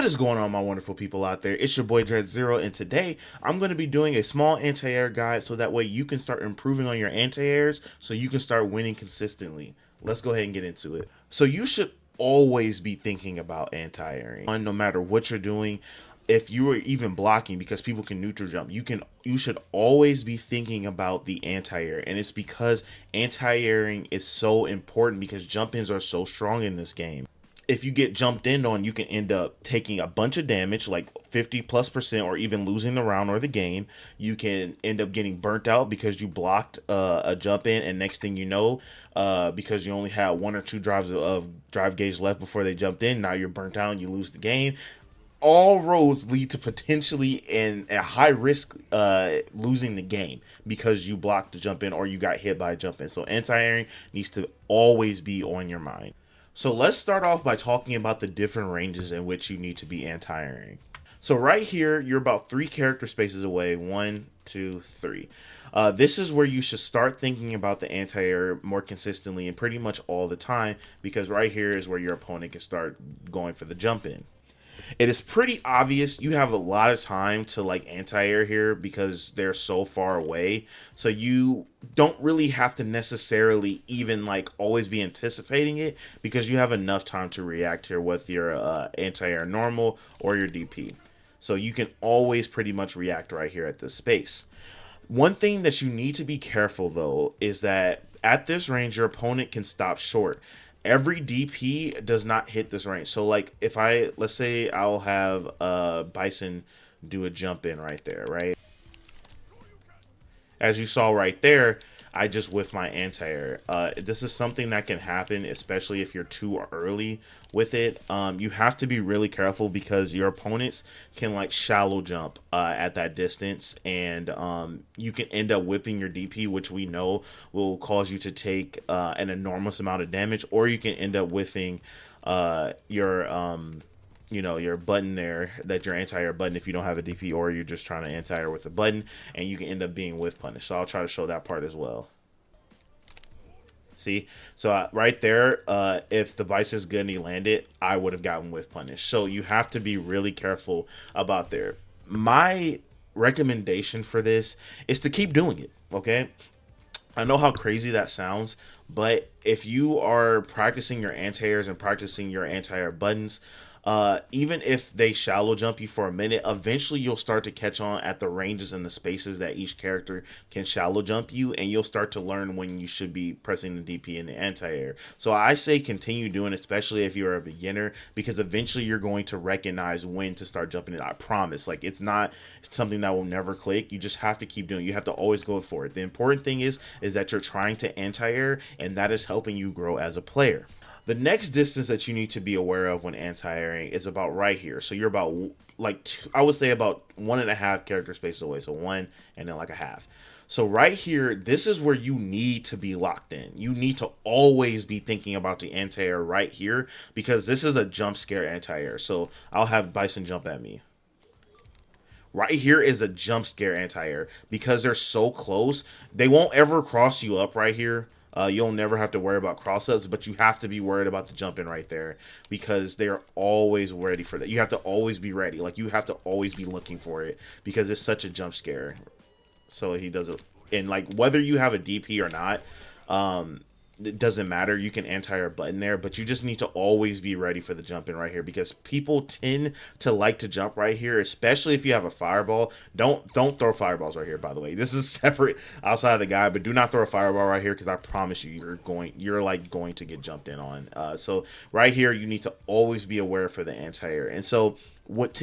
is going on, my wonderful people out there? It's your boy Dread Zero, and today I'm going to be doing a small anti-air guide so that way you can start improving on your anti-airs so you can start winning consistently. Let's go ahead and get into it. So you should always be thinking about anti-airing, no matter what you're doing. If you are even blocking, because people can neutral jump, you should always be thinking about the anti-air, and it's because anti-airing is so important because jump-ins are so strong in this game. If you get jumped in on, you can end up taking a bunch of damage, like 50+%, or even losing the round or the game. You can end up getting burnt out because you blocked a jump in, and next thing you know, because you only had one or two drives of drive gauge left before they jumped in, now you're burnt out and you lose the game. All roads lead to potentially in a high risk losing the game because you blocked the jump in or you got hit by a jump in. So anti-airing needs to always be on your mind. So let's start off by talking about the different ranges in which you need to be anti-airing. So right here, you're about 3 character spaces away. 1, 2, 3. This is where you should start thinking about the anti-air more consistently and pretty much all the time, because right here is where your opponent can start going for the jump in. It is pretty obvious you have a lot of time to like anti-air here because they're so far away. So you don't really have to necessarily even like always be anticipating it because you have enough time to react here with your anti-air normal or your DP. So you can always pretty much react right here at this space. One thing that you need to be careful though is that at this range your opponent can stop short. Every DP does not hit this range. So like if let's say I'll have Bison do a jump in right there, right? As you saw right there, I just whiffed my anti-air. This is something that can happen, especially if you're too early with it. You have to be really careful because your opponents can like shallow jump at that distance, and you can end up whipping your DP, which we know will cause you to take an enormous amount of damage, or you can end up whiffing your your button there, that your anti-air button if you don't have a DP, or you're just trying to anti-air with a button, and you can end up being whiff punished. So I'll try to show that part as well. See, so right there, if the Bison is good and he landed, I would have gotten whiff punished. So you have to be really careful about there. My recommendation for this is to keep doing it. Okay, I know how crazy that sounds, but if you are practicing your anti-airs and practicing your anti-air buttons, even if they shallow jump you for a minute, eventually you'll start to catch on at the ranges and the spaces that each character can shallow jump you, and you'll start to learn when you should be pressing the DP and the anti-air. So I say continue doing it, especially if you're a beginner, because eventually you're going to recognize when to start jumping it. I promise. Like it's not something that will never click. You just have to keep doing it. You have to always go for it. The important thing is that you're trying to anti-air, and that is helping you grow as a player. The next distance that you need to be aware of when anti-airing is about right here. So you're about like I would say about 1.5 character spaces away. So 1 and then like a half. So right here, this is where you need to be locked in. You need to always be thinking about the anti-air right here because this is a jump scare anti-air. So I'll have Bison jump at me. Right here is a jump scare anti-air because they're so close. They won't ever cross you up right here. You'll never have to worry about cross-ups, but you have to be worried about the jump in right there because they're always ready for that. You have to always be ready. Like you have to always be looking for it because it's such a jump scare. So he does it, and like whether you have a DP or not, it doesn't matter. You can anti-air button there, but you just need to always be ready for the jump in right here because people tend to like to jump right here, especially if you have a fireball. Don't throw fireballs right here, by the way. This is separate outside of the guy, but do not throw a fireball right here because I promise you you're like going to get jumped in on. So right here you need to always be aware for the anti-air. And so what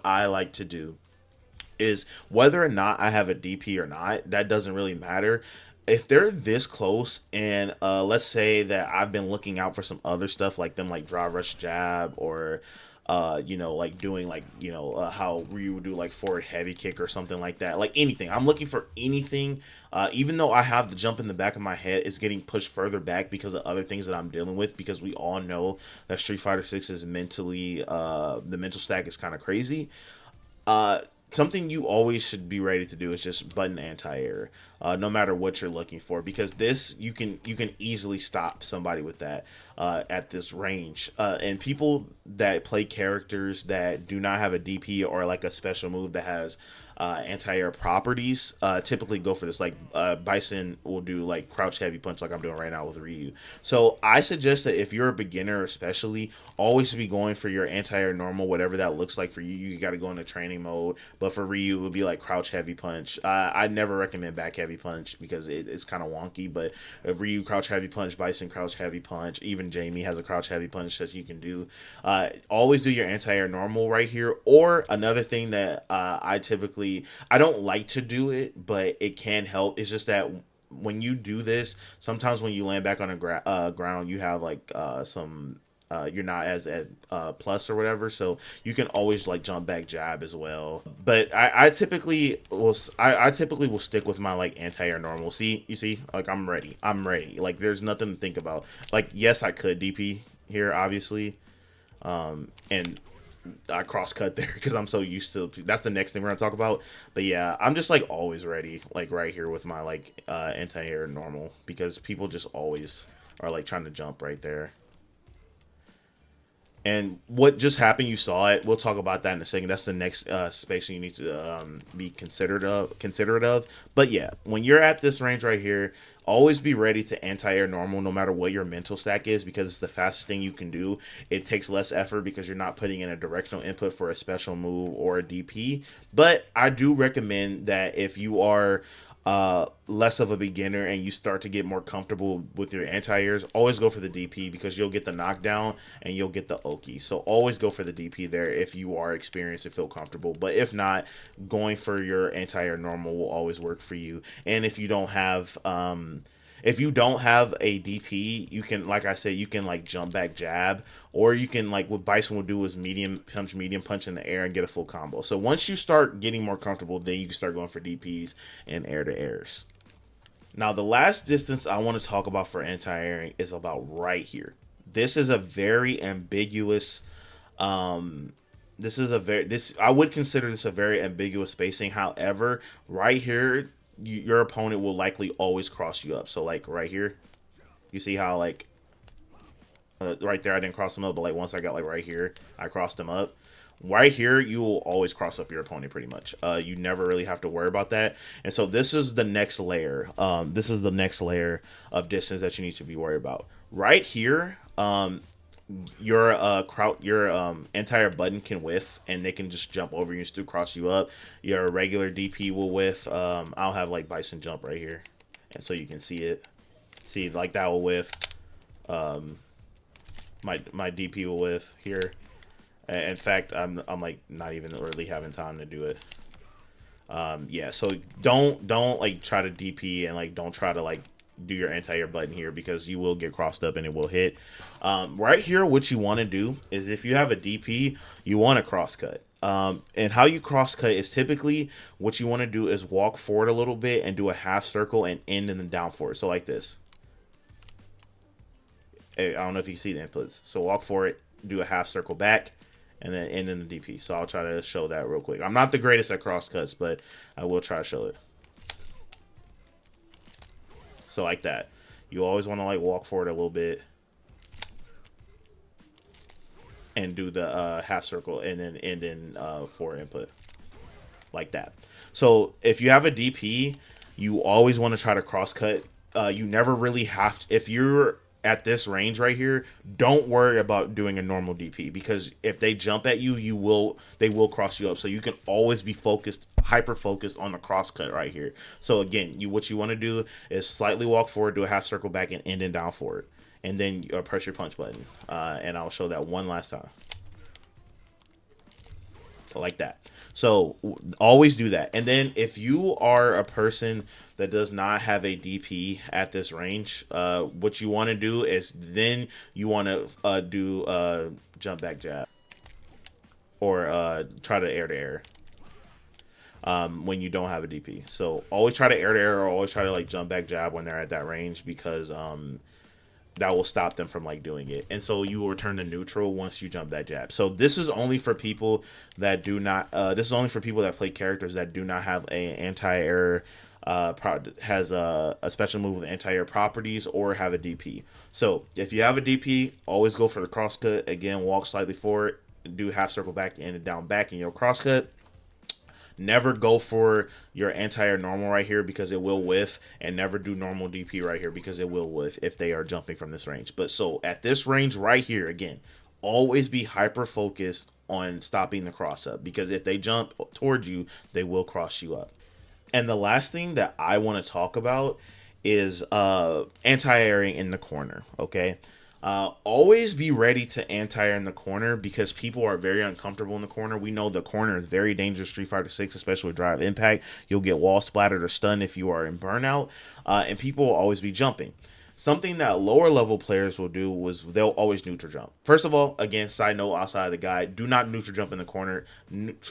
I like to do is whether or not I have a DP or not, that doesn't really matter. If they're this close and let's say that I've been looking out for some other stuff like them like drive rush jab or like doing like how Ryu would do like forward heavy kick or something like that, like anything, I'm looking for anything, even though I have the jump in the back of my head, is getting pushed further back because of other things that I'm dealing with, because we all know that Street Fighter 6 is mentally the mental stack is kind of crazy. something you always should be ready to do is just button anti-air, no matter what you're looking for, because this you can easily stop somebody with that at this range. And people that play characters that do not have a DP or like a special move that has anti-air properties typically go for this. Like Bison will do like crouch heavy punch, like I'm doing right now with Ryu. So I suggest that if you're a beginner, especially, always be going for your anti-air normal, whatever that looks like for you. You got to go into training mode. But for Ryu, it would be like crouch heavy punch. I never recommend back heavy punch because it's kind of wonky. But if Ryu crouch heavy punch, Bison crouch heavy punch, even Jamie has a crouch heavy punch that you can do. Always do your anti-air normal right here. Or another thing that I don't like to do it, but it can help. It's just that when you do this, sometimes when you land back on the ground, you have like some. You're not as at plus or whatever, so you can always like jump back jab as well. But I typically will stick with my like anti-air normal. See, you see, like I'm ready. Like there's nothing to think about. Like yes, I could DP here, obviously, and I cross cut there because I'm so used to. That's the next thing we're gonna talk about. But yeah, I'm just like always ready, like right here with my like anti-air normal, because people just always are like trying to jump right there. And what just happened, you saw it. We'll talk about that in a second. That's the next space you need to be considerate of. But yeah, when you're at this range right here, always be ready to anti-air normal no matter what your mental stack is, because it's the fastest thing you can do. It takes less effort because you're not putting in a directional input for a special move or a DP. But I do recommend that if you are less of a beginner and you start to get more comfortable with your anti-airs, always go for the DP because you'll get the knockdown and you'll get the Oki. So always go for the DP there if you are experienced and feel comfortable. But if not, going for your anti-air normal will always work for you. And if you don't have a DP, you can, like I said, you can like jump back jab, or you can like what Bison will do is medium punch in the air and get a full combo. So once you start getting more comfortable, then you can start going for DPs and air to airs. Now the last distance I want to talk about for anti-airing is about right here. This is a very ambiguous. This is a very this I would consider this a very ambiguous spacing. However, right here, your opponent will likely always cross you up. So like right here, you see how like right there I didn't cross them up, but like once I got like right here, I crossed them up. Right here, you will always cross up your opponent pretty much. You never really have to worry about that. And so this is the next layer. This is the next layer of distance that you need to be worried about. Right here, your entire button can whiff, and they can just jump over you and still cross you up. Your regular DP will whiff. I'll have like Bison jump right here, and so you can see it. See, like that will whiff. Um, my DP will whiff here. In fact, I'm like not even really having time to do it. Yeah, so don't like try to DP, and like don't try to like do your anti-air button here, because you will get crossed up and it will hit. Right here, what you want to do is if you have a DP, you want to cross cut. And how you cross cut is typically what you want to do is walk forward a little bit and do a half circle and end in the down forward. So like this. I don't know if you see the inputs. So walk forward, do a half circle back, and then end in the DP. So I'll try to show that real quick. I'm not the greatest at cross cuts, but I will try to show it. So like that. You always want to like walk forward a little bit and do the half circle and then end in four input. Like that. So if you have a DP, you always want to try to cross cut. You never really have to, if you're at this range right here, don't worry about doing a normal DP, because if they jump at you, they will cross you up. So you can always be hyper focused on the cross cut right here. So again, what you want to do is slightly walk forward, do a half circle back, and end and down forward, and then press your punch button. And I'll show that one last time, like that. So always do that. And then if you are a person that does not have a DP at this range, what you want to do is then you want to do jump back jab, or try to air when you don't have a DP. So always try to air or always try to like jump back jab when they're at that range, because that will stop them from like doing it, and so you will return to neutral once you jump that jab. So this is only for people that do not this is only for people that play characters that do not have a anti-air has a special move with anti-air properties or have a DP. So if you have a DP, always go for the crosscut. Again, walk slightly forward, do half circle back and down back in your crosscut. Never go for your anti-air normal right here because it will whiff, and never do normal DP right here because it will whiff if they are jumping from this range. But so at this range right here, again, always be hyper focused on stopping the cross up, because if they jump towards you, they will cross you up. And the last thing that I want to talk about is anti-airing in the corner, okay? Always be ready to anti-air in the corner because people are very uncomfortable in the corner. We know the corner is very dangerous, Street Fighter 6, especially with Drive Impact. You'll get wall splattered or stunned if you are in burnout, and people will always be jumping. Something that lower level players will do was they'll always neutral jump. First of all, again, side note outside of the guide, do not neutral jump in the corner.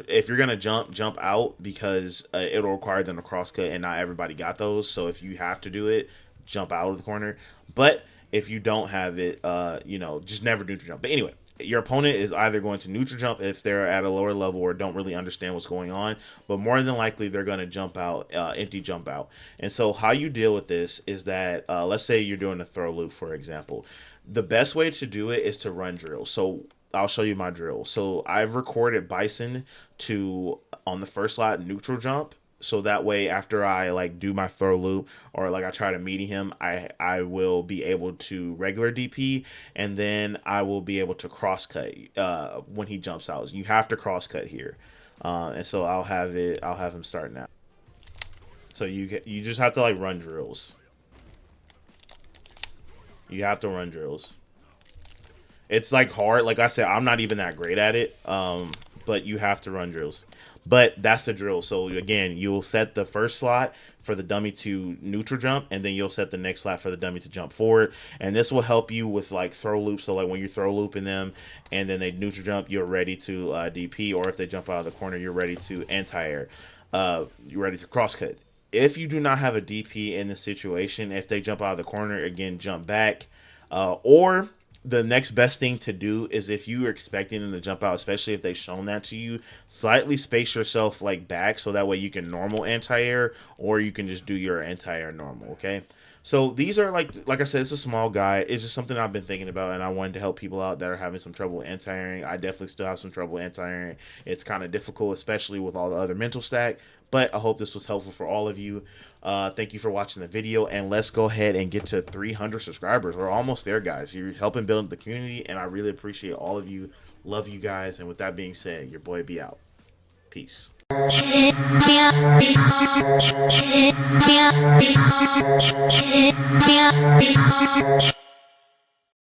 If you're going to jump out, because it'll require them to cross cut, and not everybody got those. So if you have to do it, jump out of the corner. But if you don't have it, just never neutral jump. But anyway, your opponent is either going to neutral jump if they're at a lower level or don't really understand what's going on, but more than likely they're going to jump out, empty jump out. And so how you deal with this is that, let's say you're doing a throw loop, for example. The best way to do it is to run drill. So I'll show you my drill. So I've recorded Bison to, on the first slot, neutral jump. So that way, after I like do my throw loop or like I try to meet him, I will be able to regular DP, and then I will be able to cross cut when he jumps out. You have to cross cut here, and so I'll have him start now. So you just have to like run drills. You have to run drills. It's like hard. Like I said, I'm not even that great at it, but you have to run drills. But that's the drill. So again, you'll set the first slot for the dummy to neutral jump, and then you'll set the next slot for the dummy to jump forward. And this will help you with like throw loops. So like when you throw looping them and then they neutral jump, you're ready to DP, or if they jump out of the corner, you're ready to anti-air. You're ready to cross cut. If you do not have a DP in the situation, if they jump out of the corner, again, jump back. Or the next best thing to do is, if you are expecting them to jump out, especially if they've shown that to you, slightly space yourself like back so that way you can normal anti-air, or you can just do your anti-air normal, okay? So these are like I said, it's a small guide. It's just something I've been thinking about, and I wanted to help people out that are having some trouble anti-airing. I definitely still have some trouble anti-airing. It's kind of difficult, especially with all the other mental stack, but I hope this was helpful for all of you. Thank you for watching the video, and let's go ahead and get to 300 subscribers. We're almost there, guys. You're helping build the community, and I really appreciate all of you. Love you guys, and with that being said, your boy be out. Peace.